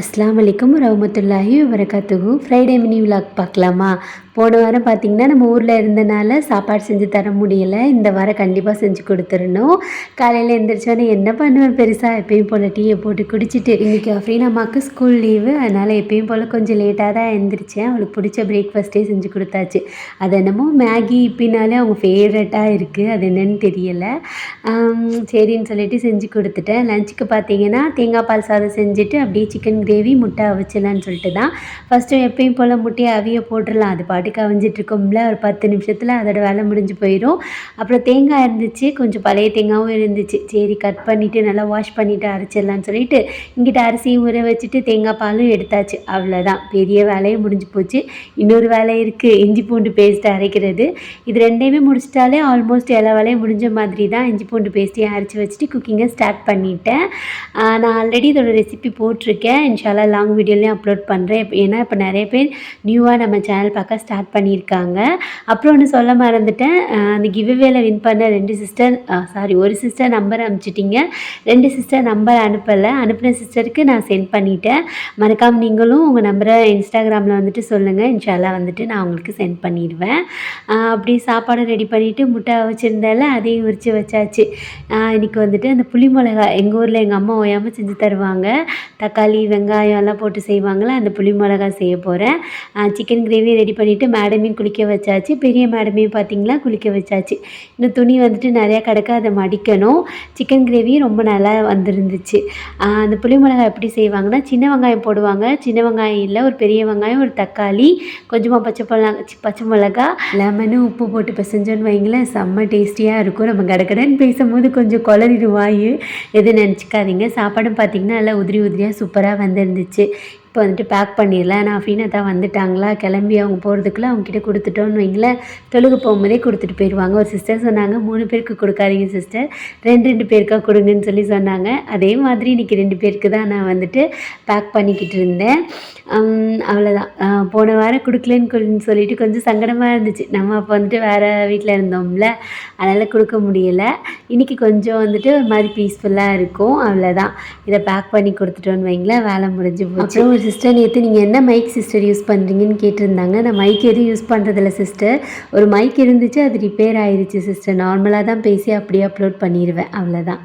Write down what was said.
அஸ்ஸலாமு அலைக்கும் வரஹ்மத்துல்லாஹி வபரகாத்துஹு. ஃப்ரைடே மினி விலாக் பார்க்கலாமா? போன வாரம் பார்த்திங்கன்னா நம்ம ஊரில் இருந்தனால சாப்பாடு செஞ்சு தர முடியலை. இந்த வாரம் கண்டிப்பாக செஞ்சு கொடுத்துடணும். காலையில் எழுந்திரிச்சோன்னே என்ன பண்ணுவேன் பெருசாக, எப்பயும் போல் டீயை போட்டு குடிச்சிட்டு, இன்றைக்கி அஃப்ரீன் அம்மாவுக்கு ஸ்கூல் லீவு, அதனால் எப்பயும் போல் கொஞ்சம் லேட்டாக தான் எழுந்திரிச்சேன். அவளுக்கு பிடிச்ச பிரேக்ஃபாஸ்ட்டே செஞ்சு கொடுத்தாச்சு. அது என்னமோ மேகி இப்பினாலே அவங்க ஃபேவரட்டாக இருக்குது, அது என்னென்னு தெரியலை. சரின்னு சொல்லிட்டு செஞ்சு கொடுத்துட்டேன். லஞ்சுக்கு பார்த்திங்கன்னா தேங்காய் பால் சாதம் செஞ்சுட்டு அப்படியே சிக்கன் கிரேவி முட்டை அவிச்சலான்னு சொல்லிட்டு தான். ஃபஸ்ட்டு எப்பயும் போல் முட்டையை அவிய போட்டுடலாம், அது பாட்டுக்கு அவிஞ்சிட்ருக்கோம்ல, ஒரு 10 நிமிஷத்தில் அதோட வேலை முடிஞ்சு போயிடும். அப்புறம் தேங்காய் இருந்துச்சு, கொஞ்சம் பழைய தேங்காயும் இருந்துச்சு. சரி கட் பண்ணிவிட்டு நல்லா வாஷ் பண்ணிவிட்டு அரைச்சிடலான்னு சொல்லிட்டு இங்கிட்ட அரிசியும் ஊற வச்சுட்டு தேங்காய் பாலும் எடுத்தாச்சு. அவ்வளோதான், பெரிய வேலையே முடிஞ்சு போச்சு. இன்னொரு வேலை இருக்குது, இஞ்சி பூண்டு பேஸ்ட்டு அரைக்கிறது. இது ரெண்டையுமே முடிச்சிட்டாலே ஆல்மோஸ்ட் எல்லா வேலையும் முடிஞ்ச மாதிரி தான். இஞ்சி பூண்டு பேஸ்ட்டையும் அரைச்சி வச்சுட்டு குக்கிங்கை ஸ்டார்ட் பண்ணிட்டேன். நான் ஆல்ரெடி இதோட ரெசிபி போட்டிருக்கேன், இன்ஷால்லா லாங் வீடியோலையும் அப்லோட் பண்ணுறேன். ஏன்னா இப்போ நிறைய பேர் நியூவாக நம்ம சேனல் பார்க்க ஸ்டார்ட் பண்ணியிருக்காங்க. அப்புறம் ஒன்று சொல்ல மறந்துட்டேன், அந்த கிவ்அவேல வின் பண்ண ஒரு சிஸ்டர் நம்பர் அனுப்பிச்சிட்டிங்க, 2 சிஸ்டர் நம்பர் அனுப்பலை. அனுப்பின சிஸ்டருக்கு நான் சென்ட் பண்ணிட்டேன். மறக்காமல் நீங்களும் உங்கள் நம்பரை இன்ஸ்டாகிராமில் வந்துட்டு சொல்லுங்கள், இன்ஷால்லா வந்துட்டு நான் உங்களுக்கு சென்ட் பண்ணிடுவேன். அப்படி சாப்பாடு ரெடி பண்ணிவிட்டு முட்டை வச்சுருந்தால அதையும் உரித்து வச்சாச்சு. இன்றைக்கி வந்துட்டு அந்த புளி மிளகா எங்கள் ஊரில் எங்கள் அம்மா ஓயாமல் செஞ்சு தருவாங்க. தக்காளி வெங்காயம் எல்லாம் போட்டு செய்வாங்களே, அந்த புளி மிளகா செய்ய போகிறேன். சிக்கன் கிரேவி ரெடி பண்ணிவிட்டு மேடமையும் குளிக்க வச்சாச்சு. பெரிய மேடமையும் பார்த்திங்களா குளிக்க வச்சாச்சு. இன்னும் துணி வந்துட்டு நிறையா கிடக்க, அதை மடிக்கணும். சிக்கன் கிரேவி ரொம்ப நல்லா வந்துருந்துச்சு. அந்த புளி மிளகா எப்படி செய்வாங்கன்னா, சின்ன வெங்காயம் போடுவாங்க, சின்ன வெங்காயம் இல்லை, ஒரு பெரிய வெங்காயம், ஒரு தக்காளி, கொஞ்சமாக பச்சை மிளகா, லெமனு உப்பு போட்டு பிசைஞ்சோன்னு வைங்களேன், செம்ம டேஸ்டியாக இருக்கும். நம்ம கடகடன்னு பேசும்போது கொஞ்சம் குளறிடும் வாய், எதுவும் நினச்சிக்காதீங்க. சாப்பாடும் பார்த்திங்கன்னா நல்லா உதிரி உதிரியாக சூப்பராக வந்துருந்துச்சு. இப்போ வந்துட்டு பேக் பண்ணிடலாம். நான் அஃபீனா தான் வந்துட்டாங்களா, கிளம்பி அவங்க போகிறதுக்குள்ளே அவங்ககிட்ட கொடுத்துட்டோன்னு வைங்களேன், தொழுக போகும்போதே கொடுத்துட்டு போயிடுவாங்க. ஒரு சிஸ்டர் சொன்னாங்க, 3 பேருக்கு கொடுக்காதீங்க சிஸ்டர், 2 பேருக்காக கொடுங்கன்னு சொல்லி சொன்னாங்க. அதே மாதிரி இன்றைக்கி 2 பேருக்கு தான் நான் வந்துட்டு பேக் பண்ணிக்கிட்டு இருந்தேன். அவ்வளோதான். போன வாரம் கொடுக்கலன்னு சொல்லிட்டு கொஞ்சம் சங்கடமாக இருந்துச்சு. நம்ம அப்போ வந்துட்டு வேறு வீட்டில் இருந்தோம்ல, அதனால் கொடுக்க முடியலை. இன்றைக்கி கொஞ்சம் வந்துட்டு ஒரு மாதிரி பீஸ்ஃபுல்லாக இருக்கும். அவ்வளோதான், இதை பேக் பண்ணி கொடுத்துட்டோன்னு வைங்களேன், வேலை முடிஞ்சு போச்சு. அப்புறம் ஒரு சிஸ்டர் நேற்று நீங்கள் என்ன மைக் சிஸ்டர் யூஸ் பண்ணுறீங்கன்னு கேட்டிருந்தாங்க. நான் மைக் எதுவும் யூஸ் பண்ணுறதில்ல சிஸ்டர். ஒரு மைக் இருந்துச்சு, அது ரிப்பேர் ஆயிடுச்சு சிஸ்டர். நார்மலாக தான் பேசி அப்படியே அப்லோட் பண்ணிடுவேன், அவ்வளோதான்.